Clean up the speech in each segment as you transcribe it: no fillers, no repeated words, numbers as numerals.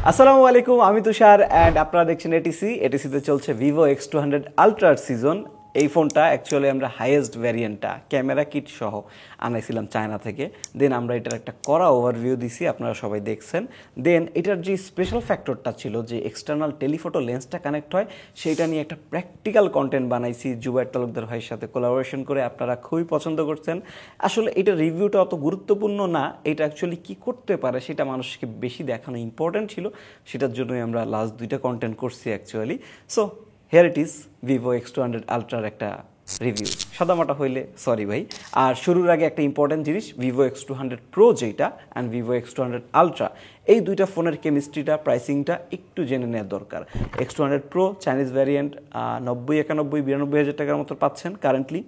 আসসালামু আলাইকুম, আমি তুষার অ্যান্ড আপনারা দেখছেন এটিসিতে চলছে ভিভো X200 আলট্রার সিজন। এই ফোনটা অ্যাকচুয়ালি আমরা হাইয়েস্ট ভ্যারিয়েন্টটা ক্যামেরা কিট সহ আনাইছিলাম চায়না থেকে। দেন আমরা এটার একটা করা ওভারভিউ দিছি, আপনারা সবাই দেখছেন। দেন এটার যে স্পেশাল ফ্যাক্টরটা ছিল যে এক্সটার্নাল টেলিফটো লেন্সটা কানেক্ট হয়, সেইটা নিয়ে একটা প্র্যাকটিক্যাল কন্টেন্ট বানাইছি জুবাইর তালুকদার ভাইয়ের সাথে কোলাবোরেশন করে। আপনারা খুবই পছন্দ করছেন। আসলে এটা রিভিউটা অত গুরুত্বপূর্ণ না, এটা অ্যাকচুয়ালি কী করতে পারে সেটা মানুষকে বেশি দেখানো ইম্পর্টেন্ট ছিল, সেটার জন্যই আমরা লাস্ট দুইটা কন্টেন্ট করছি actually. So here it is Vivo X200 আলট্রার একটা রিভিউ। সাদামাটা হইলে সরি ভাই। আর শুরুর আগে একটা ইম্পর্টেন্ট জিনিস, ভিভো X200 প্রো যেটা অ্যান্ড ভিভো X200 আলট্রা, এই দুইটা ফোনের কেমিস্ট্রিটা প্রাইসিংটা একটু জেনে নেওয়ার দরকার। X200 প্রো চাইনিজ ভ্যারিয়েন্ট 90, 91, 92 হাজার টাকার মতো পাচ্ছেন কারেন্টলি,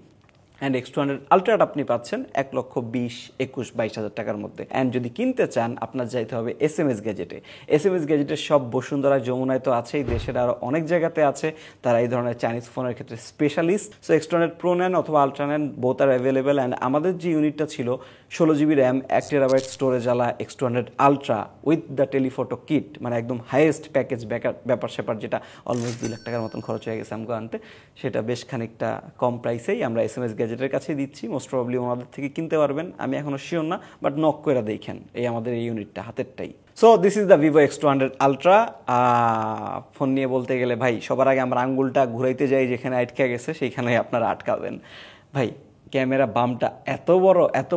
অ্যান্ড X200 আলট্রাটা আপনি পাচ্ছেন 1,20,000, 21, 22 হাজার টাকার মধ্যে। অ্যান্ড যদি কিনতে চান আপনার যাইতে হবে SMS গ্যাজেটে। SMS গ্যাজেটের সব বসুন্ধরা, যমুনায় তো আছেই, দেশের আরও অনেক জায়গাতে আছে, তারা এই ধরনের চাইনিজ ফোনের ক্ষেত্রে স্পেশালিস্ট। সো X200 প্রো নেন অথবা আলট্রা নেন, বোথ আর অ্যাভেলেবেল। অ্যান্ড আমাদের যে ইউনিটটা ছিল 16GB র্যাম, 1TB স্টোরেজ আলা X200 ultra with the telephoto kit, মানে একদম হাইয়েস্ট প্যাকেজ ব্যাপার স্যাপার, যেটা অলমোস্ট 2 লাখ টাকার মতন খরচ হয়ে গেছে আমাকে আনতে, সেটা বেশ খানিকটা কম প্রাইসেই আমরা SMS গ্যাজেটের কাছে দিচ্ছি। মোস্ট প্রবাবলি ওনাদের থেকে কিনতে পারবেন, আমি এখনও শিওর না, বাট নক করে দেখেন এই আমাদের এই ইউনিটটা হাতেরটাই। So this is the Vivo X200 ultra. Phone নিয়ে বলতে গেলে ভাই, সবার আগে আমরা আঙ্গুলটা ঘুরাইতে যাই যেখানে আটকে গেছে সেইখানেই আপনারা আটকাবেন ভাই। ক্যামেরা বামটা এত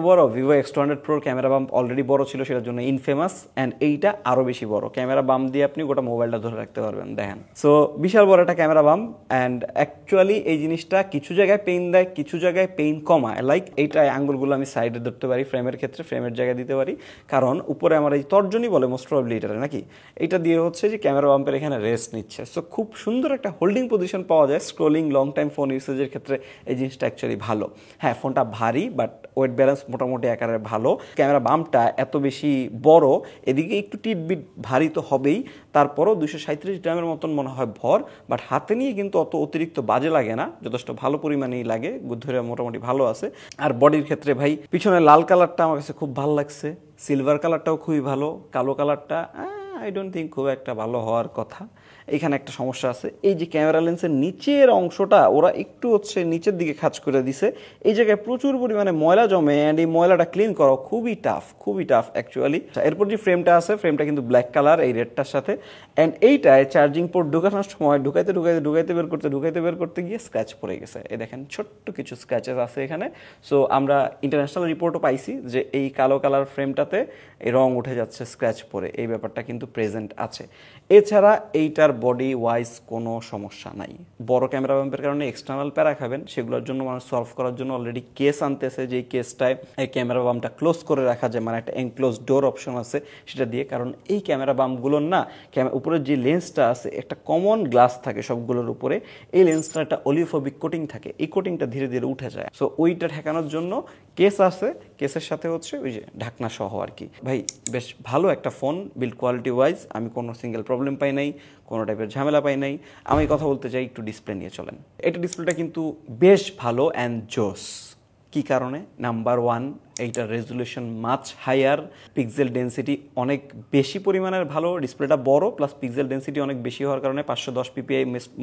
বড় ভিভো X200 প্রোর ক্যামেরা বাম অলরেডি বড় ছিল, সেটার জন্য ইনফেমাস। অ্যান্ড এইটা আরও বেশি বড়, ক্যামেরা বাম দিয়ে আপনি গোটা মোবাইলটা ধরে রাখতে পারবেন, দেখেন। সো বিশাল বড় একটা ক্যামেরা বাম। অ্যান্ড অ্যাকচুয়ালি এই জিনিসটা কিছু জায়গায় পেইন দেয়, কিছু জায়গায় পেইন কমায়। লাইক এইটা আঙ্গুলগুলো আমি সাইডে ধরতে পারি, ফ্রেমের ক্ষেত্রে ফ্রেমের জায়গায় দিতে পারি, কারণ উপরে আমার এই তর্জনী বলে মোস্ট প্রবাবলি এটা নাকি, এইটা দিয়ে হচ্ছে যে ক্যামেরা বাম্পের এখানে রেস্ট নিচ্ছে। সো খুব সুন্দর একটা হোল্ডিং পজিশন পাওয়া যায় স্ক্রোলিং লং টাইম ফোন ইউসেজের ক্ষেত্রে। এই জিনিসটা অ্যাকচুয়ালি ভালো। হ্যাঁ, ফোনটা ভারী, বাট ওয়েট ব্যালেন্স মোটামুটি আকারে ভালো। ক্যামেরা বামটা এত বেশি বড়, এদিকে একটু টিটবিট ভারী তো হবেই, তারপরও 237 গ্রামের মতন মনে হয় ভর, বাট হাতে নিয়ে কিন্তু অত অতিরিক্ত বাজে লাগে না, যথেষ্ট ভালো পরিমাণেই লাগে, ধরে মোটামুটি ভালো আছে। আর বডির ক্ষেত্রে ভাই, পিছনে লাল কালারটা আমার কাছে খুব ভালো লাগছে, সিলভার কালারটাও খুবই ভালো, কালো কালারটা আই ডোন্ট থিঙ্ক খুব একটা ভালো হওয়ার কথা। এইখানে একটা সমস্যা আছে, এই যে ক্যামেরা লেন্সের নিচের অংশটা ওরা একটু হচ্ছে নিচের দিকে খাঁজ করে দিছে, এই জায়গায় প্রচুর পরিমাণে ময়লা জমে, অ্যান্ড এই ময়লাটা ক্লিন করা খুবই টাফ অ্যাকচুয়ালি। এরপর যে ফ্রেমটা আছে, ফ্রেমটা কিন্তু ব্ল্যাক কালার এই রেডটার সাথে। অ্যান্ড এইটায় চার্জিং পোর্ট ঢোকানোর সময় ঢুকাইতে বের করতে গিয়ে স্ক্র্যাচ পড়ে গেছে। এই দেখেন ছোট্ট কিছু স্ক্র্যাচেস আছে এখানে। সো আমরা ইন্টারন্যাশনাল রিপোর্টও পাইছি যে এই কালো কালার ফ্রেমটাতে এই রং উঠে যাচ্ছে স্ক্র্যাচ পড়ে, এই ব্যাপারটা কিন্তু প্রেজেন্ট আছে। এছাড়া এইটার বডি ওয়াইজ কোনো সমস্যা নাই। বড় ক্যামেরা বাম্পের কারণে এক্সটার্নাল প্যারা খাবেন, সেগুলোর জন্য মানুষ সলভ করার জন্য অলরেডি কেস আনতেছে, যে কেসটায় এই ক্যামেরা বামটা ক্লোজ করে রাখা যায়, মানে একটা এনক্লোজ ডোর অপশন আছে সেটা দিয়ে। কারণ এই ক্যামেরা বামগুলোর না, উপরের যে লেন্সটা আছে একটা কমন গ্লাস থাকে সবগুলোর উপরে, এই লেন্সটা একটা অলিওফোবিক কোটিং থাকে, এই কোটিংটা ধীরে ধীরে উঠে যায়। সো ওইটা ঠেকানোর জন্য কেস আছে, কেসের সাথে হচ্ছে ওই যে ঢাকনা সহ আর কি। ভাই বেশ ভালো একটা ফোন, বিল্ড কোয়ালিটি ওয়াইজ আমি কোনো সিঙ্গেল প্রবলেম পাই নাই, কোনো টাইপের ঝামেলা পাই নাই। আমি কথা বলতে চাই একটু ডিসপ্লে নিয়ে চলেন। এটা ডিসপ্লেটা কিন্তু বেশ ভালো অ্যান্ড জোস। কী কারণে? নাম্বার 1, এইটার resolution much higher, pixel density অনেক বেশি পরিমাণের ভালো, ডিসপ্লেটা বড় প্লাস পিক্সেল ডেন্সিটি অনেক বেশি হওয়ার কারণে 510 ppi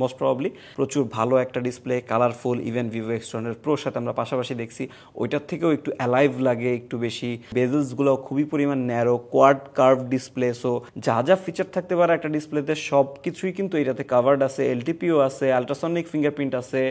মোস্ট প্রবাবলি প্রচুর ভালো একটা display, colourful. Even Vivo X200 প্রোর সাথে আমরা পাশাপাশি দেখছি, ওইটার থেকেও একটু অ্যালাইভ লাগে একটু বেশি। বেজেলসগুলো খুবই পরিমাণ narrow, quad curve display. So যা ফিচার থাকতে পারে একটা ডিসপ্লেতে সব কিছুই কিন্তু এটাতে কাভার্ড আছে। LTPO আছে, আলট্রাসনিক ফিঙ্গারপ্রিন্ট আছে,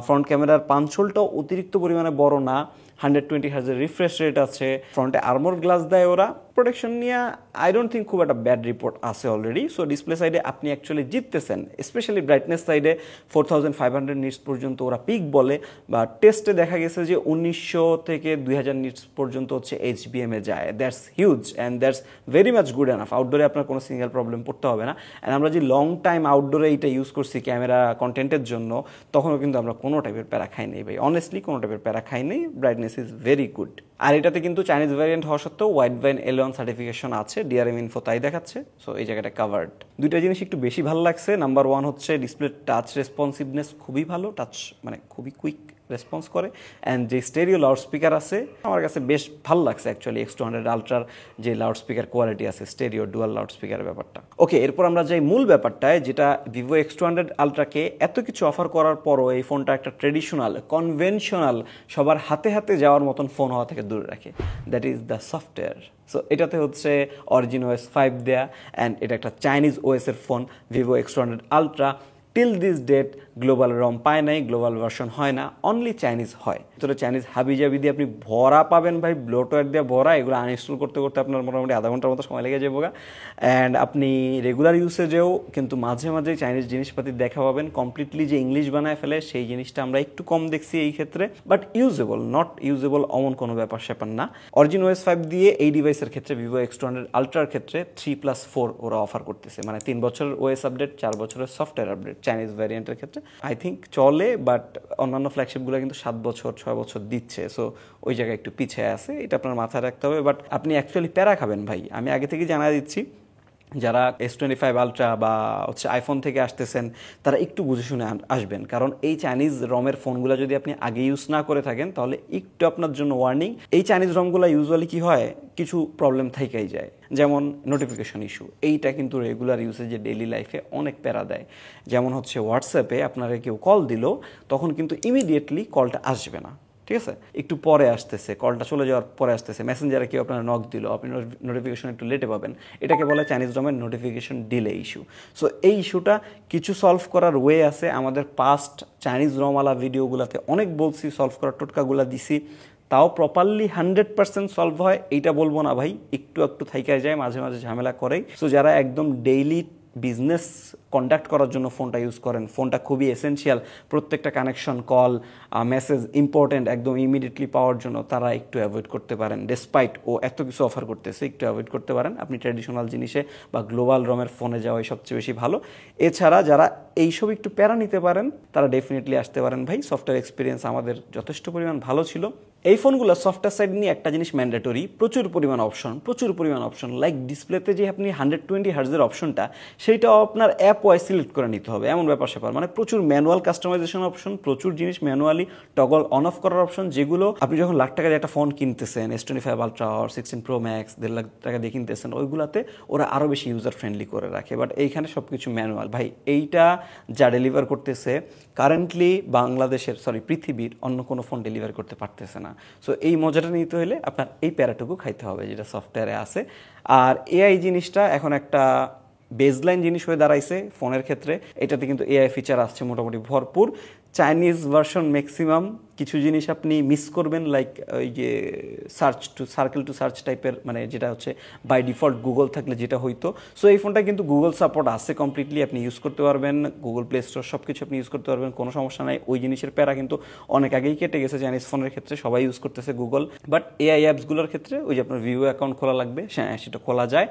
ফ্রন্ট ক্যামেরার পাঞ্চোলটাও অতিরিক্ত পরিমাণে বড় না, 120 হার্জের রিফ্রেশ রেট আছে, ফ্রন্টে আর্মর গ্লাস দেয় ওরা। প্রোটেকশন নিয়ে আই ডোন্ট থিঙ্ক খুব একটা ব্যাড রিপোর্ট আছে অলরেডি। সো ডিসপ্লে সাইডে আপনি অ্যাকচুয়ালি জিততেছেন, স্পেশালি ব্রাইটনেস সাইডে 4500 নিটস পর্যন্ত ওরা পিক বলে, বা টেস্টে দেখা গেছে যে 1900 থেকে 2000 নিটস পর্যন্ত হচ্ছে HBM এ যায়। That's huge and that's very much good enough. আউটডোরে আপনার কোনো সিঙ্গেল প্রবলেম পড়তে হবে না। অ্যান্ড আমরা যে লং টাইম আউটডোরে এইটা ইউজ করছি ক্যামেরা কন্টেন্টের জন্য, তখনও কিন্তু আমরা কোনো টাইপের প্যারা খাই নেই ভাই, অনেস্টলি কোনো টাইপের প্যারা খাই নেই। Brightness is very good. আর এটাতে কিন্তু চাইনিজ ভ্যারিয়েন্ট হওয়া সত্ত্বেও ওয়াইড ব্যান্ড L1 সার্টিফিকেশন আছে, DRM ইনফো তাই দেখাচ্ছে। সো এই জায়গাটা কাভার্ড। দুইটা জিনিস একটু বেশি ভালো লাগছে। নাম্বার 1 হচ্ছে ডিসপ্লে টাচ রেসপন্সিভনেস খুবই ভালো, টাচ মানে খুবই কুইক রেসপন্স করে। অ্যান্ড যে স্টেরিও লাউড স্পিকার আছে আমার কাছে বেশ ভালো লাগছে অ্যাকচুয়ালি X200 আলট্রার যে লাউড স্পিকার কোয়ালিটি আছে, স্টেরিও ডুয়াল লাউড স্পিকারের ব্যাপারটা। ওকে, এরপর আমরা যাই মূল ব্যাপারটায়, যেটা ভিভো X200 আলট্রাকে এত কিছু অফার করার পরও এই ফোনটা একটা ট্রেডিশনাল কনভেনশনাল সবার হাতে হাতে যাওয়ার মতন ফোন হওয়া থেকে দূরে রাখে, that is the software. So এটাতে হচ্ছে অরিজিন OS 5 দেয়া, অ্যান্ড এটা একটা চাইনিজ ওএসের phone Vivo X200 ultra. Till this date global ROM পায় নাই, গ্লোবাল ভার্সন হয় না, অনলি চাইনিজ হয়। তোরা চাইনিজ হাবিজাবি দিয়ে আপনি ভরা পাবেন ভাই, ব্লোটওয়্যার দিয়ে ভরা, এগুলো আনইনস্টল করতে করতে আপনার মোটামুটি আধা ঘন্টার মতো সময় লেগে যাবে। অ্যান্ড আপনি রেগুলার ইউসেজেও কিন্তু মাঝে মাঝে চাইনিজ জিনিসপাতি দেখা পাবেন, কমপ্লিটলি যে ইংলিশ বানায় ফেলে সেই জিনিসটা আমরা একটু কম দেখছি এই ক্ষেত্রে, বাট ইউজেবল, নট ইউজেবল অমন কোনো ব্যাপার স্যাপার না। অরিজিন OS 5 দিয়ে এই ডিভাইসের ক্ষেত্রে ভিভো X200 আলট্রার ক্ষেত্রে 3+4 ওরা অফার করতেছে, মানে 3 বছরের OS আপডেট, 4 বছরের সফটওয়্যার আপডেট চাইনিজ ভ্যারিয়েন্টের ক্ষেত্রে। আই থিঙ্ক চলে, বাট অন্যান্য ফ্ল্যাগশিপগুলো কিন্তু 7 বছর 6 বছর দিচ্ছে, সো ওই জায়গায় একটু পিছিয়ে আছে, এটা আপনার মাথায় রাখতে হবে। বাট আপনি অ্যাকচুয়ালি প্যারা খাবেন ভাই, আমি আগে থেকে জানাই দিচ্ছি, যারা S25 আলট্রা বা হচ্ছে আইফোন থেকে আসতেছেন তারা একটু বুঝে শুনে আসবেন, কারণ এই চাইনিজ রমের ফোনগুলো যদি আপনি আগে ইউজ না করে থাকেন তাহলে একটু আপনার জন্য ওয়ার্নিং। এই চাইনিজ রমগুলো ইউজুয়ালি কি হয়, কিছু প্রবলেম থেকেই যায়, যেমন নোটিফিকেশন ইস্যু, এইটা কিন্তু রেগুলার ইউসেজে ডেইলি লাইফে অনেক প্যারা দেয়। যেমন হচ্ছে হোয়াটসঅ্যাপে আপনারা কেউ কল দিল, তখন কিন্তু ইমিডিয়েটলি কলটা আসবে না, ঠিক আছে, একটু পরে আসতেছে, কলটা চলে যাওয়ার পরে আসতেছে। মেসেঞ্জারে কেউ আপনার নক দিল, আপনি নোটিফিকেশন একটু লেটে পাবেন, এটাকে বলে চাইনিজ রমের নোটিফিকেশন ডিলে ইস্যু। সো এই ইস্যুটা কিছু সলভ করার ওয়ে আছে, আমাদের পাস্ট চাইনিজ রমওয়ালা ভিডিওগুলোতে অনেক বলছি, সলভ করার টোটকাগুলো দিছি, তাও প্রপারলি 100% সলভ হয় এইটা বলবো না ভাই, একটু একটু থাইকায় যায়, মাঝে মাঝে ঝামেলা করেই। সো যারা একদম ডেইলি বিজনেস কন্ডাক্ট করার জন্য ফোনটা ইউজ করেন, ফোনটা খুবই এসেনশিয়াল, প্রত্যেকটা কানেকশন, কল, মেসেজ ইম্পর্টেন্ট একদম ইমিডিয়েটলি পাওয়ার জন্য, তারা একটু অ্যাভয়েড করতে পারেন। ডেসপাইট ও এত কিছু অফার করতেছে, একটু অ্যাভয়েড করতে পারেন। আপনি ট্র্যাডিশনাল জিনিসে বা গ্লোবাল রমের ফোনে যাওয়াই সবচেয়ে বেশি ভালো। এছাড়া যারা এইসব একটু প্যারা নিতে পারেন তারা ডেফিনেটলি আসতে পারেন ভাই, সফটওয়্যার এক্সপিরিয়েন্স আমাদের যথেষ্ট পরিমাণ ভালো ছিল। এই ফোনগুলো সফটওয়্যার সাইড নিয়ে একটা জিনিস ম্যান্ডেটরি, প্রচুর পরিমাণ অপশন, লাইক ডিসপ্লেতে যে আপনি 120 হার্জের অপশনটা, সেইটাও আপনার অ্যাপ ওয়াইজ সিলেক্ট করে নিতে হবে, এমন ব্যাপার স্যাপার, মানে প্রচুর ম্যানুয়াল কাস্টমাইজেশন অপশন, প্রচুর জিনিস ম্যানুয়ালি টগল অন অফ করার অপশন, যেগুলো আপনি যখন লাখ টাকা দিয়ে একটা ফোন কিনতেছেন, S25 আলট্রা আর 16 Pro Max 1.5 লাখ টাকা দিয়ে কিনতেছেন, ওইগুলাতে ওরা আরও বেশি ইউজার ফ্রেন্ডলি করে রাখে। বাট এইখানে সব কিছু ম্যানুয়াল ভাই, এইটা যা ডেলিভার করতেছে কারেন্টলি বাংলাদেশের পৃথিবীর অন্য কোনো ফোন ডেলিভার করতে পারতেছে না। সো এই মজাটা নিতে হলে আপনার এই প্যারাটুকু খাইতে হবে যেটা সফটওয়্যারে আছে। আর এআই জিনিসটা এখন একটা বেসলাইন জিনিস হয়ে দাঁড়াইছে ফোনের ক্ষেত্রে, এটাতে কিন্তু এআই ফিচার আসছে মোটামুটি ভরপুর। চাইনিজ ভার্সন ম্যাক্সিমাম কিছু জিনিস আপনি মিস করবেন, লাইক ওই যে সার্কেল টু সার্চ টাইপের, মানে যেটা হচ্ছে বাই ডিফল্ট গুগল থাকলে যেটা হইতো। সো এই ফোনটা কিন্তু গুগল সাপোর্ট আছে কমপ্লিটলি, আপনি ইউজ করতে পারবেন, গুগল প্লে স্টোর সব কিছু আপনি ইউজ করতে পারবেন, কোনো সমস্যা নাই। ওই জিনিসের প্যারা কিন্তু অনেক আগেই কেটে গেছে চাইনিজ ফোনের ক্ষেত্রে, সবাই ইউজ করতেছে গুগল। বাট এআই অ্যাপসগুলোর ক্ষেত্রে ওই যে আপনার ভিভো অ্যাকাউন্ট খোলা লাগবে, হ্যাঁ সেটা খোলা যায়,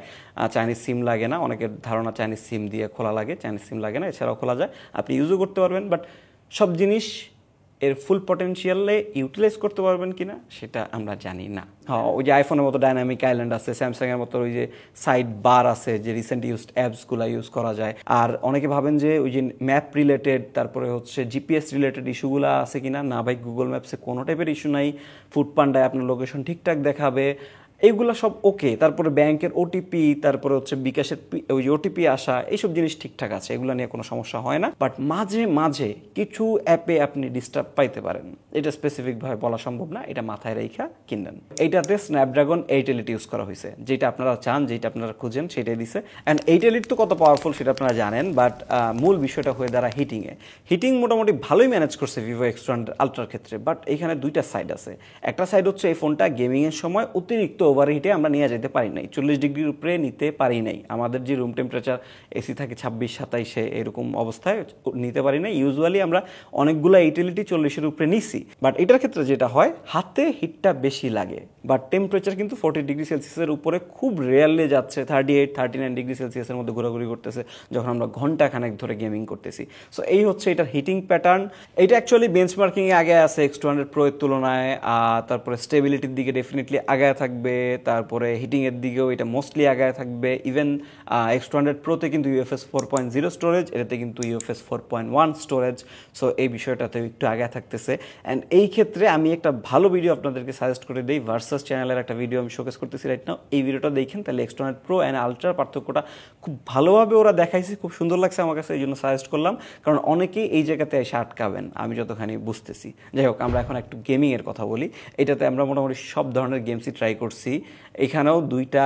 চাইনিজ সিম লাগে না, অনেকের ধারণা চাইনিজ সিম দিয়ে খোলা লাগে, চাইনিজ সিম লাগে না, এছাড়াও খোলা যায়, আপনি ইউজও করতে পারবেন। বাট সব জিনিস এর ফুল পটেনশিয়ালে ইউটিলাইজ করতে পারবেন কিনা সেটা আমরা জানি না। হ্যাঁ, ওই যে আইফোনের মতো ডাইনামিক আইল্যান্ড আছে, স্যামসাংয়ের মতো ওই যে সাইড বার আছে, যে রিসেন্ট ইউজড অ্যাপসগুলো ইউজ করা যায়। আর অনেকে ভাবেন যে ওই যে ম্যাপ রিলেটেড, তারপরে হচ্ছে জিপিএস রিলেটেড ইস্যুগুলো আছে কিনা, না ভাই, গুগল ম্যাপসে কোনো টাইপের ইস্যু নাই, ফুড পান্ডায় আপনার লোকেশন ঠিকঠাক দেখাবে, এইগুলো সব ওকে। তারপরে ব্যাংকের ওটিপি, তারপরে হচ্ছে বিকাশের ওই যে ওটিপি আসা, এইসব জিনিস ঠিকঠাক আছে, এগুলো নিয়ে কোনো সমস্যা হয় না। বাট মাঝে মাঝে কিছু অ্যাপে আপনি ডিস্টার্ব পাইতে পারেন, এটা স্পেসিফিকভাবে বলা সম্ভব না, এটা মাথায় রেখা কিনবেন। এইটাতে স্ন্যাপড্রাগন 8 এলিট ইউজ করা হয়েছে, যেটা আপনারা চান, যেটা আপনারা খুঁজেন সেটাই দিছে। অ্যান্ড 8 এলিট তো কত পাওয়ারফুল সেটা আপনারা জানেন, বাট মূল বিষয়টা হয়ে দাঁড়া হিটিং মোটামুটি ভালোই ম্যানেজ করছে ভিভো X200 আলট্রার ক্ষেত্রে। বাট এখানে দুইটা সাইড আছে, একটা সাইড হচ্ছে এই ফোনটা গেমিংয়ের সময় অতিরিক্ত ওভারহিটে আমরা নিয়ে যেতে পারি নাই, 40 ডিগ্রির উপরে নিতে পারি নাই, আমাদের যে রুম টেম্পারেচার এসি থাকে 26-27 এরকম অবস্থায় নিতে পারি নাই। ইউজুয়ালি আমরা অনেকগুলো 8 এলিটি 40-এর উপরে নিছি, বাট এটার ক্ষেত্রে যেটা হয় হাতে হিটটা বেশি লাগে, বাট টেম্পারেচার কিন্তু 40 ডিগ্রি সেলসিয়াসের উপরে খুব রেয়ারলি যাচ্ছে, 38-39 ডিগ্রি সেলসিয়াসের মধ্যে ঘোরাঘুরি করতেছে যখন আমরা ঘন্টাখানেক ধরে গেমিং করতেছি। সো এই হচ্ছে এটার হিটিং প্যাটার্ন। এটা অ্যাকচুয়ালি বেঞ্চমার্কিংয়ে আগে আছে X200 Pro এর তুলনায়, তারপরে স্টেবিলিটির দিকে ডেফিনেটলি আগে থাকবে, তারপরে হিটিংয়ের দিকেও এটা মোস্টলি আগায় থাকবে। ইভেন X200 Pro-তে কিন্তু UFS 4.0 স্টোরেজ, এটাতে কিন্তু UFS 4.1 স্টোরেজ। সো এই বিষয়টাতেও একটু আগায় থাকতেছে। অ্যান্ড এই ক্ষেত্রে আমি একটা ভালো ভিডিও আপনাদেরকে সাজেস্ট করে দিই, ভার্সাস চ্যানেলের একটা ভিডিও আমি শোকেস করতেছি রাইট নাও। এই ভিডিওটা দেখেন, তাহলে X200 Pro অ্যান্ড আলট্রার পার্থক্যটা খুব ভালোভাবে ওরা দেখাইছে, খুব সুন্দর লাগছে আমার কাছে, এই জন্য সাজেস্ট করলাম। কারণ অনেকেই এই জায়গাতে এসে আটকাবেন আমি যতখানি বুঝতেছি। যাই হোক, আমরা এখন একটু গেমিংয়ের কথা বলি। এটাতে আমরা মোটামুটি সব ধরনের গেমসই ট্রাই করছি। এখানেও দুইটা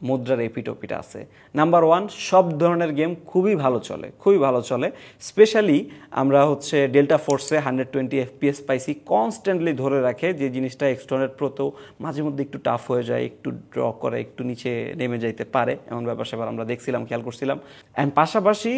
মুদ্রার এপিটোপিটা আছে। নাম্বার ওয়ান, সব ধরনের গেম খুবই ভালো চলে, খুবই ভালো চলে। স্পেশালি আমরা হচ্ছে ডেল্টা ফোর্সে 120 FPS পাইছি, কনস্ট্যান্টলি ধরে রাখে, যে জিনিসটা X200 Pro-তেও মাঝে মধ্যে একটু টাফ হয়ে যায়, একটু ড্র করে একটু নিচে নেমে যাইতে পারে, এমন ব্যাপার সেবার আমরা দেখছিলাম, খেয়াল করছিলাম। অ্যান্ড পাশাপাশি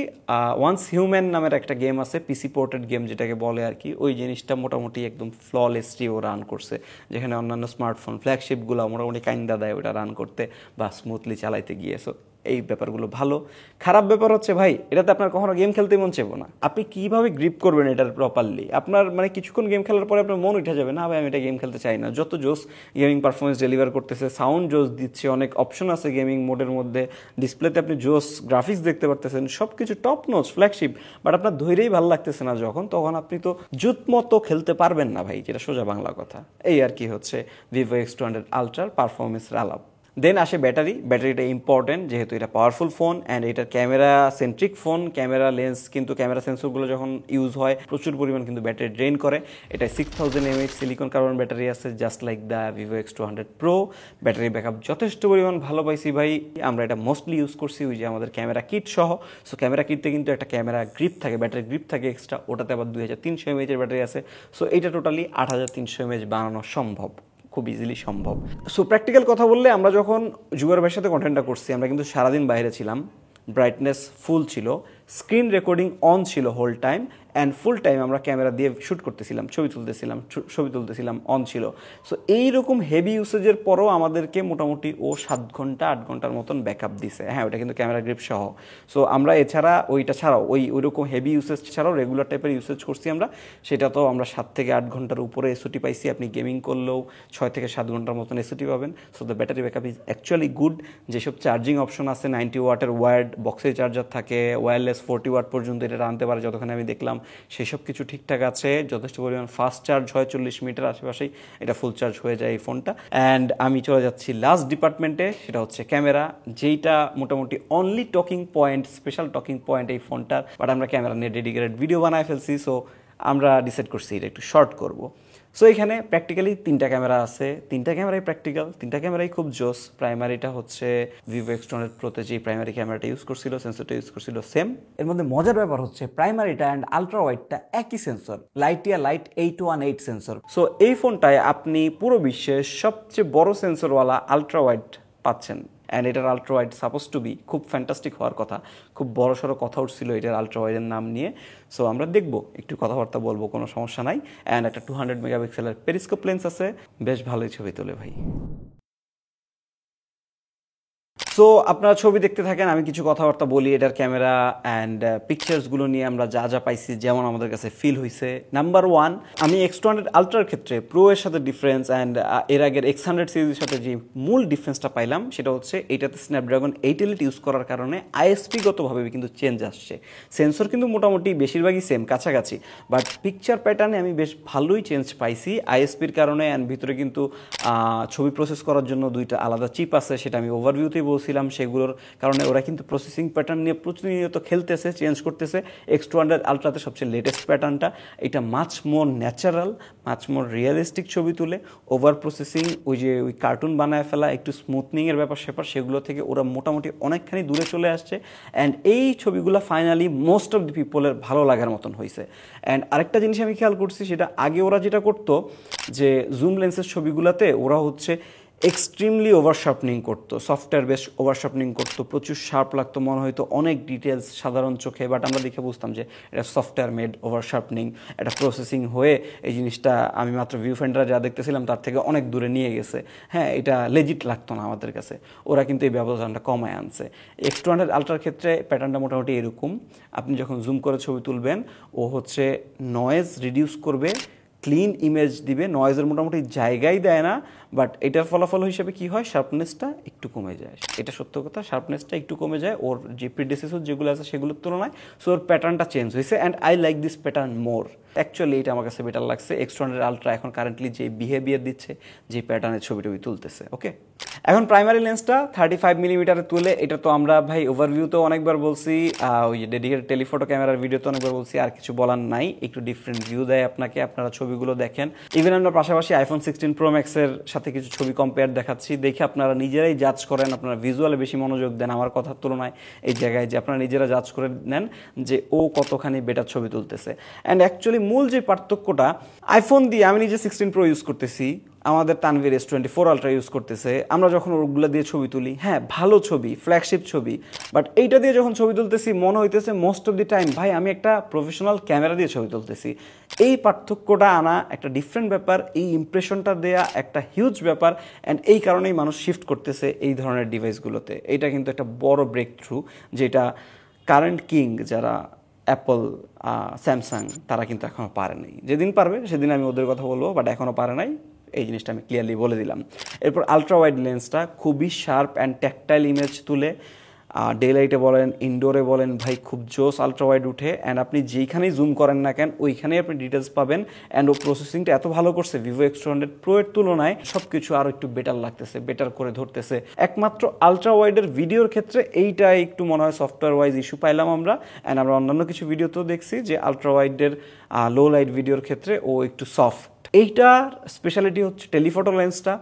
ওয়ান্স হিউম্যান নামের একটা গেম আছে, পিসি পোর্টেড গেম যেটাকে বলে আর কি, ওই জিনিসটা মোটামুটি একদম ফ্ললেসলি ও রান করছে, যেখানে অন্যান্য স্মার্টফোন ফ্ল্যাগশিপগুলো মোটামুটি কাইন্দা দেয় ওটা রান করতে বা স্মুথলি চালাইতে গিয়েছো। এই ব্যাপারগুলো ভালো। খারাপ ব্যাপার হচ্ছে ভাই, এটাতে আপনার কখনো গেম খেলতে মন চাইবো না। আপনি কিভাবে গ্রিপ করবেন এটার প্রপারলি? আপনার মানে কিছুক্ষণ গেম খেলার পরে আপনার মন উঠে যাবে, না ভাই আমি এটা গেম খেলতে চাই না। যত জোস গেমিং পারফরমেন্স ডেলিভার করতেছে, সাউন্ড জোস দিচ্ছে, অনেক অপশন আছে গেমিং মোডের মধ্যে, ডিসপ্লেতে আপনি জোস গ্রাফিক্স দেখতে পারতেছেন, সব কিছু টপ নোচ ফ্ল্যাগশিপ, বাট আপনার ধৈর্যই ভালো লাগতেছে না যখন, তখন আপনি তো জুত মতো খেলতে পারবেন না ভাই, যেটা সোজা বাংলা কথা। এই আর কি হচ্ছে Vivo X200 Ultra পারফরমেন্সের আলাপ। দেন আসে ব্যাটারিটা ইম্পর্টেন্ট, যেহেতু এটা পাওয়ারফুল ফোন অ্যান্ড এটা camera centric phone. Camera lens কিন্তু ক্যামেরা সেন্সরগুলো যখন ইউজ হয় প্রচুর পরিমাণ কিন্তু ব্যাটারি ড্রেন করে। এটা 6000 mAh সিলিকন কার্বন ব্যাটারি আছে, just like the Vivo X200 Pro। Battery backup যথেষ্ট পরিমাণ ভালো পাইছি ভাই। আমরা এটা মোস্টলি ইউজ করছি ওই যে আমাদের ক্যামেরা কিট সহ। সো ক্যামেরা কিটতে কিন্তু একটা ক্যামেরা গ্রিপ থাকে, ব্যাটারি গ্রিপ থাকে এক্সট্রা, ওটাতে আবার 2300 mAh এর ব্যাটারি আছে। সো এইটা টোটালি 8300 mAh বানানো সম্ভব, খুব ইজিলি সম্ভব। সো প্র্যাকটিক্যাল কথা বললে, আমরা যখন জুয়ার ভাইয়ের সাথে কন্টেন্টটা করছি, আমরা কিন্তু সারাদিন বাইরে ছিলাম, ব্রাইটনেস ফুল ছিল, স্ক্রিন রেকর্ডিং অন ছিল whole time, and full time আমরা ক্যামেরা দিয়ে শ্যুট করতেছিলাম, ছবি তুলতেছিলাম, অন ছিল। সো এইরকম হেভি ইউসেজের পরও আমাদেরকে মোটামুটি 7-8 ঘন্টার মতন ব্যাকআপ দিছে। হ্যাঁ, ওটা কিন্তু ক্যামেরা গ্রিপ সহ। সো আমরা এছাড়া ওইটা ছাড়াও ওইরকম হেভি ইউসেজ ছাড়াও রেগুলার টাইপের ইউসেজ করছি আমরা, সেটা তো আমরা 7 থেকে 8 ঘন্টার উপরে এসওটি পাইছি। আপনি গেমিং করলেও 6 থেকে 7 ঘন্টার মতন এসওটি পাবেন। So the battery backup is actually good. যেসব চার্জিং অপশন আছে, 90 ওয়াটের ওয়ার্ড বক্সে চার্জার থাকে, ওয়্যারলেস 40 ওয়াট পর্যন্ত এটা আনতে পারে যতক্ষণ আমি দেখলাম, সেসব কিছু ঠিকঠাক আছে। যথেষ্ট পরিমাণ ফাস্ট চার্জ হয়, 40 মিনিটের আশেপাশেই এটা ফুল চার্জ হয়ে যায় এই ফোনটা। অ্যান্ড আমি চলে যাচ্ছি লাস্ট ডিপার্টমেন্টে, সেটা হচ্ছে ক্যামেরা, যেইটা মোটামুটি only talking point, special talking point এই ফোনটার। বাট আমরা ক্যামেরা নিয়ে ডেডিকেটেড ভিডিও বানায় ফেলছি, সো আমরা ডিসাইড করছি এটা একটু শর্ট করব। সো এখানে প্র্যাকটিক্যালি 3টা ক্যামেরা আছে, 3টা ক্যামেরাই প্র্যাকটিক্যাল, 3টা ক্যামেরাই খুব জোস। প্রাইমারিটা হচ্ছে Vivo X200 Pro-তে যে প্রাইমারি ক্যামেরাটা ইউজ করছিল, সেন্সরটা ইউজ করছিল সেম। এর মধ্যে মজার ব্যাপার হচ্ছে প্রাইমারিটা অ্যান্ড আলট্রা ওয়াইডটা একই sensor, Lytia light 818 sensor. So এই ফোনটায় আপনি পুরো বিশ্বের সবচেয়ে বড় সেন্সরওয়ালা আলট্রা ওয়াইড পাচ্ছেন। অ্যান্ড এটার ultra wide suppose to be খুব ফ্যান্টাস্টিক হওয়ার কথা, খুব বড় সড়ো কথা উঠছিল এটার আলট্রা ওয়াইডের নাম নিয়ে। সো আমরা দেখবো, একটু কথাবার্তা বলবো, কোনো সমস্যা নাই। অ্যান্ড একটা 200 মেগাপিক্সেলের পেরিস্কোপ লেন্স আছে, বেশ ভালোই ছবি তোলে ভাই। সো আপনারা ছবি দেখতে থাকেন, আমি কিছু কথাবার্তা বলি এটার ক্যামেরা অ্যান্ড পিকচার্সগুলো নিয়ে আমরা যা যা পাইছি, যেমন আমাদের কাছে ফিল হয়েছে। নাম্বার ওয়ান, আমি X200 আলট্রার ক্ষেত্রে প্রো এর সাথে ডিফারেন্স অ্যান্ড এর আগের X100 সিরিজের সাথে যে মূল ডিফারেন্সটা পাইলাম, সেটা হচ্ছে এইটাতে স্ন্যাপড্রাগন 8 এলিট ইউজ করার কারণে আইএসপিগতভাবে কিন্তু চেঞ্জ আসছে। সেন্সর কিন্তু মোটামুটি বেশিরভাগই সেম, কাছাকাছি, বাট পিকচার প্যাটার্নে আমি বেশ ভালোই চেঞ্জ পাইছি আইএসপির কারণে। অ্যান্ড ভিতরে কিন্তু ছবি প্রসেস করার জন্য 2টা আলাদা চিপ আছে, সেটা আমি ওভারভিউতেই বলছিলাম। সেগুলোর কারণে ওরা কিন্তু প্রসেসিং প্যাটার্ন নিয়ে প্রতিনিয়ত খেলতেছে, চেঞ্জ করতেছে। X200 আলট্রাতে সবচেয়ে লেটেস্ট প্যাটার্নটা, এটা much more natural, much more realistic ছবি তুলে। ওভার প্রসেসিং, ওই কার্টুন বানায় ফেলা, একটু স্মুথনিংয়ের ব্যাপার স্যাপার, সেগুলো থেকে ওরা মোটামুটি অনেকখানি দূরে চলে আসছে। অ্যান্ড এই ছবিগুলো ফাইনালি মোস্ট অফ দি পিপলের ভালো লাগার মতন হয়েছে। অ্যান্ড আরেকটা জিনিস আমি খেয়াল করছি, সেটা আগে ওরা যেটা করতো, যে জুম লেন্সের ছবিগুলোতে ওরা হচ্ছে এক্সট্রিমলি ওভার শার্পনিং করতো, সফটওয়্যার বেশ ওভার শার্পনিং করতো, প্রচুর শার্প লাগতো, মনে হয়তো অনেক ডিটেলস সাধারণ চোখে। বাট আমরা দেখে বুঝতাম যে এটা সফটওয়্যার মেড ওভার শার্পনিং, এটা প্রসেসিং হয়ে এই জিনিসটা আমি মাত্র ভিউ ফাইন্ডারে যা দেখতেছিলাম তার থেকে অনেক দূরে নিয়ে গেছে। হ্যাঁ, এটা লেজিট লাগতো না আমাদের কাছে, ওরা কিন্তু এই ব্যবধানটা কমায় আনছে। X200 আলট্রার ক্ষেত্রে প্যাটার্নটা মোটামুটি এরকম, আপনি যখন জুম করে ছবি তুলবেন, ও হচ্ছে নয়েজ রিডিউস করবে, ক্লিন ইমেজ দিবে, নয়েজের মোটামুটি জায়গাই দেয় না, বাট এটার ফলাফল হিসেবে কি হয়, শার্পনেসটা একটু কমে যায়। এটা সত্য কথা, শার্পনেসটা একটু কমে যায় ওর যে প্রিডিসেসর যেগুলো আছে সেগুলোর তুলনায়। সো ওর প্যাটার্নটা চেঞ্জ হয়েছে and I like this pattern more. Actually এটা আমার কাছে বেটার লাগছে। X200 আলট্রা এখন কারেন্টলি যে বিহেভিয়ার দিচ্ছে, যে প্যাটার্নের ছবি টবি তুলতেছে। ওকে, এখন প্রাইমারি লেন্সটা 35 মিলিমিটারে তুলে, এটা তো আমরা ভাই ওভারভিউতেও অনেকবার বলছি, ওই যে ডেডিকেটেড টেলিফটো ক্যামেরার ভিডিওতে অনেকবার বলছি, আর কিছু বলার নাই। একটু ডিফারেন্ট ভিউ দেয় আপনাকে, আপনারা ছবিগুলো দেখেন। ইভেন আমরা পাশাপাশি আইফোন 16 প্রো ম্যাক্সের সাথে কিছু ছবি কম্পেয়ার দেখাচ্ছি, দেখে আপনারা নিজেরাই জাজ করেন, আপনারা ভিজুয়ালে বেশি মনোযোগ দেন আমার কথার তুলনায় এই জায়গায়, যে আপনারা নিজেরা জাজ করে নেন যে ও কতখানি বেটার ছবি তুলতেছে। অ্যান্ড অ্যাকচুয়ালি মূল যে পার্থক্যটা, আইফোন দিয়ে আমি নিজে 16 প্রো ইউজ করতেছি, আমাদের তানভীর S24 আলট্রা ইউজ করতেছে, আমরা যখন ওগুলো দিয়ে ছবি তুলি, হ্যাঁ ভালো ছবি, ফ্ল্যাগশিপ ছবি, বাট এইটা দিয়ে যখন ছবি তুলতেছি মনে হইতেছে মোস্ট অফ দি টাইম ভাই আমি একটা প্রফেশনাল ক্যামেরা দিয়ে ছবি তুলতেছি। এই পার্থক্যটা আনা একটা ডিফারেন্ট ব্যাপার, এই ইমপ্রেশনটা দেয়া একটা হিউজ ব্যাপার, অ্যান্ড এই কারণেই মানুষ শিফট করতেছে এই ধরনের ডিভাইসগুলোতে। এটা কিন্তু একটা বড় ব্রেক থ্রু, যেটা কারেন্ট কিং যারা অ্যাপল, স্যামসাং, তারা কিন্তু এখনও পারে নাই। যেদিন পারবে সেদিন আমি ওদের কথা বলবো, বাট এখনও পারে নাই, এই জিনিসটা আমি ক্লিয়ারলি বলে দিলাম। এরপর আলট্রা ওয়াইড লেন্সটা খুবই শার্প অ্যান্ড ট্যাকটাইল ইমেজ তুলে, ডে লাইটে বলেন, ইনডোরে বলেন, ভাই খুব জোস আলট্রা ওয়াইড উঠে। অ্যান্ড আপনি যেইখানেই জুম করেন না কেন ওইখানেই আপনি ডিটেলস পাবেন। অ্যান্ড ও প্রসেসিংটা এত ভালো করছে ভিভো X200 প্রো এর তুলনায়, সব কিছু আরও একটু বেটার লাগতেছে, বেটার করে ধরতেছে। একমাত্র আলট্রা ওয়াইডের ভিডিওর ক্ষেত্রে এইটা একটু মনে হয় সফটওয়্যার ওয়াইজ ইস্যু পাইলাম আমরা। অ্যান্ড আমরা অন্যান্য কিছু ভিডিওতেও দেখছি যে আলট্রা ওয়াইডের লো লাইট ভিডিওর ক্ষেত্রে ও একটু সফট। এইটার স্পেশালিটি হচ্ছে টেলিফটো লেন্সটা।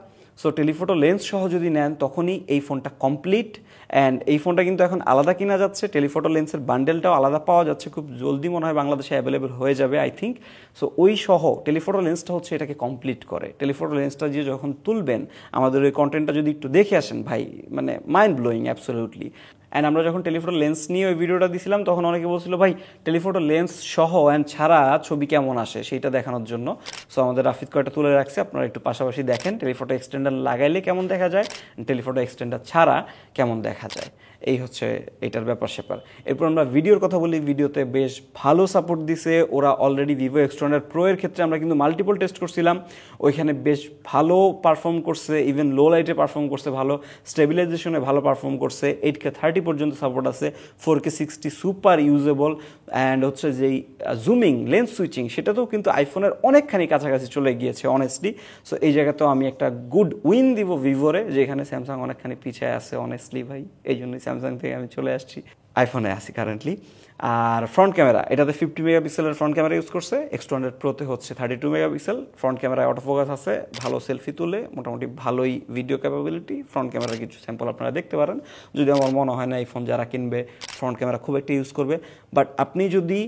সো টেলিফটো লেন্স সহ যদি নেন তখনই এই ফোনটা কমপ্লিট। অ্যান্ড এই ফোনটা কিন্তু এখন আলাদা কিনা যাচ্ছে, টেলিফটো লেন্সের বান্ডেলটাও আলাদা পাওয়া যাচ্ছে, খুব জলদি মনে হয় বাংলাদেশে অ্যাভেলেবেল হয়ে যাবে আই থিঙ্ক। সো ওই সহ টেলিফটো লেন্সটা হচ্ছে এটাকে কমপ্লিট করে। টেলিফটো লেন্সটা দিয়ে যখন তুলবেন, আমাদের ওই কন্টেন্টটা যদি একটু দেখে আসেন ভাই, মানে মাইন্ড ব্লোয়িং অ্যাবসলিউটলি। অ্যান্ড আমরা যখন টেলিফটো লেন্স নিয়ে ওই ভিডিওটা দিছিলাম তখন অনেকে বলছিল ভাই টেলিফটো লেন্স সহ অ্যান্ড ছাড়া ছবি কেমন আসে সেইটা দেখানোর জন্য। সো আমাদের রাফিদ কয়টা তুলে রাখছে, আপনারা একটু পাশাপাশি দেখেন টেলিফটো এক্সটেন্ডার লাগাইলে কেমন দেখা যায়, টেলিফটো এক্সটেন্ডার ছাড়া কেমন দেখা যায়। এই হচ্ছে এটার ব্যাপার স্যাপার। এরপর আমরা ভিডিওর কথা বলি, ভিডিওতে বেশ ভালো সাপোর্ট দিছে ওরা অলরেডি। ভিভো X200 প্রো এর ক্ষেত্রে আমরা কিন্তু মাল্টিপল টেস্ট করছিলাম, ওইখানে বেশ ভালো পারফর্ম করছে, ইভেন লো লাইটে পারফর্ম করছে ভালো, স্টেবিলাইজেশনে ভালো পারফর্ম করছে, 8K 30 পর্যন্ত সাপোর্ট আছে, 4K 60 সুপার ইউজেবল। অ্যান্ড হচ্ছে যেই জুমিং, লেন্স সুইচিং, সেটাতেও কিন্তু আইফোনের অনেকখানি কাছাকাছি চলে গিয়েছে অনেস্টলি। সো এই জায়গাতেও আমি একটা গুড উইন দিব ভিভোরে, যেখানে স্যামসাং অনেকখানি পিছিয়ে আছে অনেস্টলি ভাই। এই জন্যই স্যামসাং থেকে আমি চলে আসছি, আইফোনে আসি কারেন্টলি। আর ফ্রন্ট ক্যামেরা, এটাতে 50 মেগাপিক্সেলের ফ্রন্ট ক্যামেরা ইউজ করছে, X200 প্রোতে হচ্ছে 32 মেগাপিক্সেল। ফ্রন্ট ক্যামেরায় অটোফোকাস আছে, ভালো সেলফি তুলে, মোটামুটি ভালোই ভিডিও ক্যাপাবিলিটি। ফ্রন্ট ক্যামেরার কিছু স্যাম্পল আপনারা দেখতে পারেন, যদি আমার মনে হয় না এই ফোন যারা কিনবে ফ্রন্ট ক্যামেরা খুব একটা ইউজ করবে। বাট আপনি যদি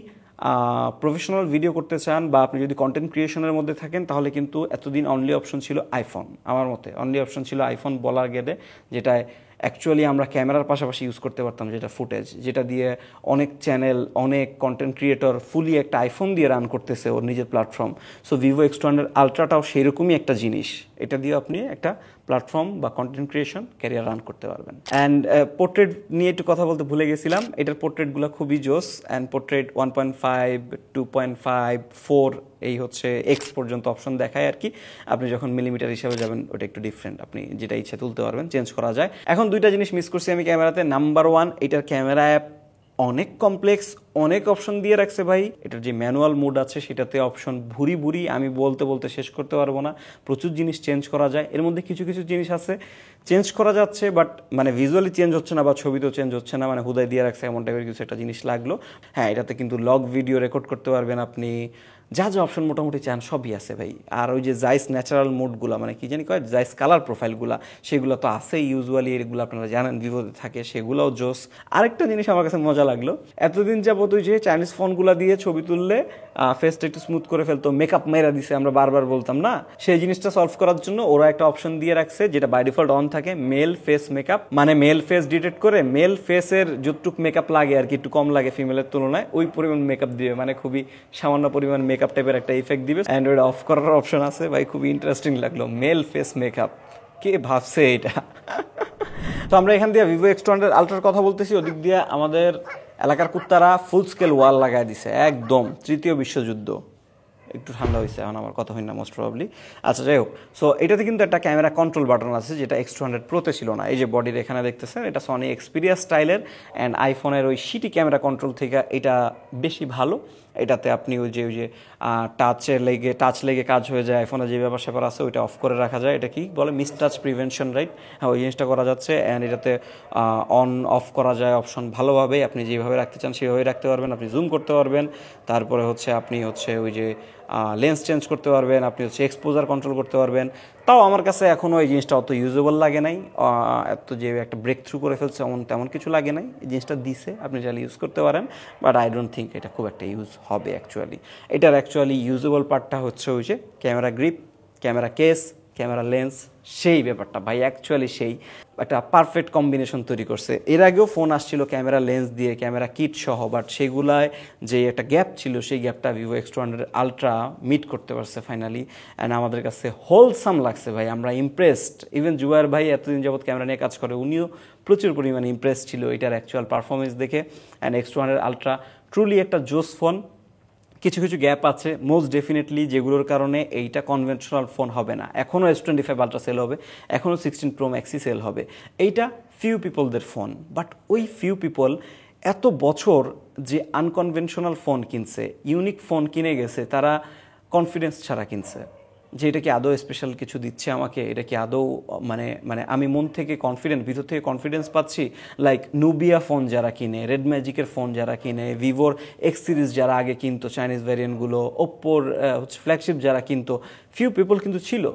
প্রফেশনাল ভিডিও করতে চান বা আপনি যদি কন্টেন্ট ক্রিয়েশনের মধ্যে থাকেন, তাহলে কিন্তু এতদিন অনলি অপশন ছিল আইফোন। আমার মতে অনলি অপশন ছিল আইফোন বলার গেলে, যেটায় অ্যাকচুয়ালি আমরা ক্যামেরার পাশাপাশি ইউজ করতে পারতাম, যেটা ফুটেজ, যেটা দিয়ে অনেক চ্যানেল, অনেক কন্টেন্ট ক্রিয়েটর ফুলি একটা আইফোন দিয়ে রান করতেছে ওর নিজের প্ল্যাটফর্ম। সো ভিভো X200 আলট্রাটাও সেরকমই একটা জিনিস, এটা দিয়ে আপনি একটা প্ল্যাটফর্ম বা কন্টেন্ট ক্রিয়েশন ক্যারিয়ার রান করতে পারবেন। অ্যান্ড পোর্ট্রেট নিয়ে একটু কথা বলতে ভুলে গেছিলাম, এটার পোর্ট্রেটগুলো খুবই জোস। অ্যান্ড পোর্ট্রেট 1.5, 2.5, 4 এই হচ্ছে এক্স পর্যন্ত অপশন দেখায় আর কি। আপনি যখন মিলিমিটার হিসাবে যাবেন ওটা একটু ডিফারেন্ট, আপনি যেটা ইচ্ছা তুলতে পারবেন, চেঞ্জ করা যায়। এখন দুইটা জিনিস মিস করছি আমি ক্যামেরাতে। নাম্বার 1, এটার ক্যামেরা অ্যাপ অনেক কমপ্লেক্স, অনেক অপশন দিয়ে রাখছে ভাই। এটার যে ম্যানুয়াল মোড আছে সেটাতে অপশন ভুরি ভুরি, আমি বলতে বলতে শেষ করতে পারবো না। প্রচুর জিনিস চেঞ্জ করা যায়, এর মধ্যে কিছু কিছু জিনিস আছে চেঞ্জ করা যাচ্ছে, বাট মানে ভিজুয়ালি চেঞ্জ হচ্ছে না বা ছবিতেও চেঞ্জ হচ্ছে না, মানে হুদায় দিয়ে রাখছে এমন টাইপের কিছু একটা জিনিস লাগলো। হ্যাঁ, এটাতে কিন্তু লগ ভিডিও রেকর্ড করতে পারবেন আপনি, যা যা অপশন মোটামুটি চান সবই আছে ভাই। আর ওই যে জাইস ন্যাচারাল মোডগুলো, মানে কি জানি কয়, জাইস কালার প্রোফাইলগুলো, সেগুলো তো আছেই ইউজুয়ালি, এগুলো আপনারা জানেন ভিভোতে থাকে, সেগুলোও জোস। আরেকটা জিনিস আমার কাছে মজা লাগলো, এতদিন যাবত ওই যে চাইনিজ ফোনগুলো দিয়ে ছবি তুললে ফেসটা একটু স্মুথ করে ফেলতো, মেকআপ মেরা দিছে আমরা বারবার বলতাম না, সেই জিনিসটা সলভ করার জন্য ওরা একটা অপশন দিয়ে রাখছে যেটা বাই ডিফল্ট অন থাকে, মেল ফেস মেকআপ। মানে মেল ফেস ডিটেক্ট করে মেল ফেসের যতটুক মেকআপ লাগে আর কি, একটু কম লাগে ফিমেলের তুলনায়, ওই পরিমাণ মেকআপ দিবে, মানে খুবই সামান্য পরিমাণ মেকআপ টাইপের একটা ইফেক্ট দিবে। অ্যান্ড্রয়েড অফ করার অপশন আছে ভাই, খুবই ইন্টারেস্টিং লাগলো, মেল ফেস মেকআপ, কে ভাবছে এটা? তো আমরা এখান দিয়ে ভিভো X200 আলট্রার কথা বলতেছি, ওদিক দিয়ে আমাদের এলাকার কুত্তারা ফুল স্কেল ওয়াল লাগাই দিছে, একদম তৃতীয় বিশ্বযুদ্ধ। একটু ঠান্ডা হয়েছে এখন আমার কথা হয় না মোস্ট প্রবাবলি। আচ্ছা যাই হোক, সো এটাতে কিন্তু একটা ক্যামেরা কন্ট্রোল বাটন আছে যেটা X200 প্রোতে ছিল না। এই যে বডির এখানে দেখতেছেন, এটা সনি এক্সপিরিয়া স্টাইলের, অ্যান্ড আইফোনের ওই সিটি ক্যামেরা কন্ট্রোল থেকে এটা বেশি ভালো। এটাতে আপনি ওই যে টাচ লেগে কাজ হয়ে যায়, আইফোনে যে ব্যাপার স্যাপার আছে ওইটা অফ করে রাখা যায়। এটা কি বলে, মিস টাচ প্রিভেনশন, রাইট? হ্যাঁ, ওই জিনিসটা করা যাচ্ছে। অ্যান্ড এটাতে অন অফ করা যায় অপশন ভালোভাবে, আপনি যেভাবে রাখতে চান সেভাবে রাখতে পারবেন। আপনি জুম করতে পারবেন, তারপরে হচ্ছে আপনি হচ্ছে ওই যে লেন্স চেঞ্জ করতে পারবেন, আপনি হচ্ছে এক্সপোজার কন্ট্রোল করতে পারবেন। তাও আমার কাছে এখনও এই জিনিসটা অত ইউজেবল লাগে নাই, এত যে একটা ব্রেক থ্রু করে ফেলছে তেমন কিছু লাগে নাই। এই জিনিসটা দিছে, আপনি চাইলে ইউজ করতে পারেন, বাট আই ডোন্ট থিঙ্ক এটা খুব একটা ইউজ হবে অ্যাকচুয়ালি। এটার অ্যাকচুয়ালি ইউজেবল পার্টটা হচ্ছে ওই যে camera grip, camera case, camera lens, সেই ব্যাপারটা ভাই অ্যাকচুয়ালি সেই একটা পারফেক্ট কম্বিনেশন তৈরি করছে। এর আগেও ফোন আসছিল ক্যামেরা লেন্স দিয়ে, ক্যামেরা কিট সহ, বাট সেগুলায় যে একটা গ্যাপ ছিল সেই গ্যাপটা ভিভো X200 আলট্রা মিট করতে পারছে ফাইনালি। অ্যান্ড আমাদের কাছে হোলসাম লাগছে ভাই, আমরা ইমপ্রেসড। ইভেন জুবায়ের ভাই এতদিন যাবত ক্যামেরা নিয়ে কাজ করে, উনিও প্রচুর পরিমাণে ইমপ্রেস ছিল এটার অ্যাকচুয়াল পারফরমেন্স দেখে। অ্যান্ড X200 আলট্রা ট্রুলি একটা জোস ফোন। কিছু কিছু গ্যাপ আছে মোস্ট ডেফিনেটলি, যেগুলোর কারণে এইটা কনভেনশনাল ফোন হবে না। এখনও S25 আলট্রা সেল হবে, এখনও 16 Pro ম্যাক্সি সেল হবে। এইটা ফিউ পিপলদের ফোন, বাট ওই ফিউ পিপল এত বছর যে আনকনভেনশনাল ফোন কিনছে, ইউনিক ফোন কিনে গেছে, তারা কনফিডেন্স ছাড়া কিনছে যে এটা কি আদৌ স্পেশাল কিছু দিচ্ছে আমাকে, এটা কি আদৌ মানে আমি মন থেকে কনফিডেন্ট, ভিতর থেকে কনফিডেন্স পাচ্ছি। লাইক নুবিয়া ফোন যারা কিনে, রেড ম্যাজিকের ফোন যারা কিনে, ভিভোর এক্স সিরিজ যারা আগে কিনতো চাইনিজ ভ্যারিয়েন্টগুলো, ওপ্পোর হচ্ছে ফ্ল্যাগশিপ যারা কিনতো, ফিউ পিপল কিন্তু ছিল।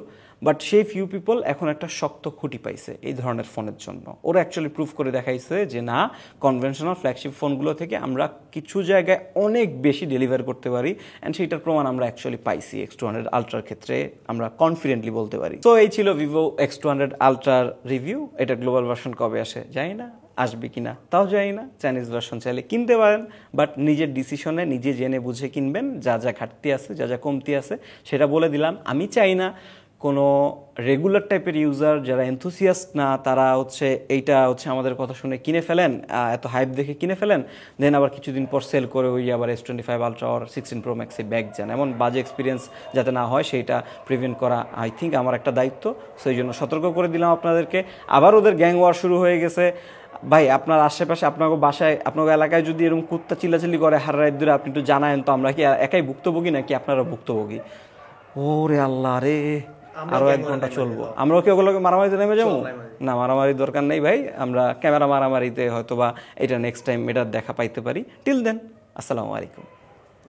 বাট সেই ফিউ পিপল এখন একটা শক্ত খুঁটি পাইছে এই ধরনের ফোনের জন্য। ওরা অ্যাকচুয়ালি প্রুফ করে দেখাইছে যে না, কনভেনশনাল ফ্ল্যাগশিপ ফোনগুলো থেকে আমরা কিছু জায়গায় অনেক বেশি ডেলিভার করতে পারি। অ্যান্ড সেইটার প্রমাণ আমরা অ্যাকচুয়ালি পাইছি X200 আলট্রার ক্ষেত্রে, আমরা কনফিডেন্টলি বলতে পারি। তো এই ছিল ভিভো X200 আলট্রার রিভিউ। এটা গ্লোবাল ভার্সন কবে আসে জানি না, আসবে কিনা তাও জানি না। চাইনিজ ভার্সন চাইলে কিনতে পারেন, বাট নিজের ডিসিশনে নিজে জেনে বুঝে কিনবেন। যা যা ঘাটতি আছে, যা যা কমতি আছে সেটা বলে দিলাম। আমি চাই না কোনো রেগুলার টাইপের ইউজার যারা এনথুসিয়াস্ট না, তারা হচ্ছে এইটা হচ্ছে আমাদের কথা শুনে কিনে ফেলেন, এত হাইপ দেখে কিনে ফেলেন, দেন আবার কিছুদিন পর সেল করে ওই আবার S25 আলট্রা আর 16 Pro ম্যাক্সে ব্যাক যান। এমন বাজে এক্সপিরিয়েন্স যাতে না হয় সেইটা প্রিভেন্ট করা আই থিঙ্ক আমার একটা দায়িত্ব। সেই জন্য সতর্ক করে দিলাম আপনাদেরকে। আবার ওদের গ্যাং ওয়ার শুরু হয়ে গেছে ভাই। আপনার আশেপাশে, আপনার বাসায়, আপনার এলাকায় যদি এরকম কুত্তা চিল্লাচিল্লি করে হার রাত ধরে, আপনি একটু জানায়েন তো। আমরা কি একাই ভুক্তভোগী নাকি আপনারা ভুক্তভোগী? ওরে আল্লাহ রে, আরো 1 ঘন্টা চলবো, আমরাও কি ওগুলোকে মারামারিতে নেমে যাবো? না, মারামারির দরকার নেই ভাই। আমরা ক্যামেরা মারামারিতে হয়তো বা এটা নেক্সট টাইম এটার দেখা পাইতে পারি। টিল দেন, আসসালামু আলাইকুম।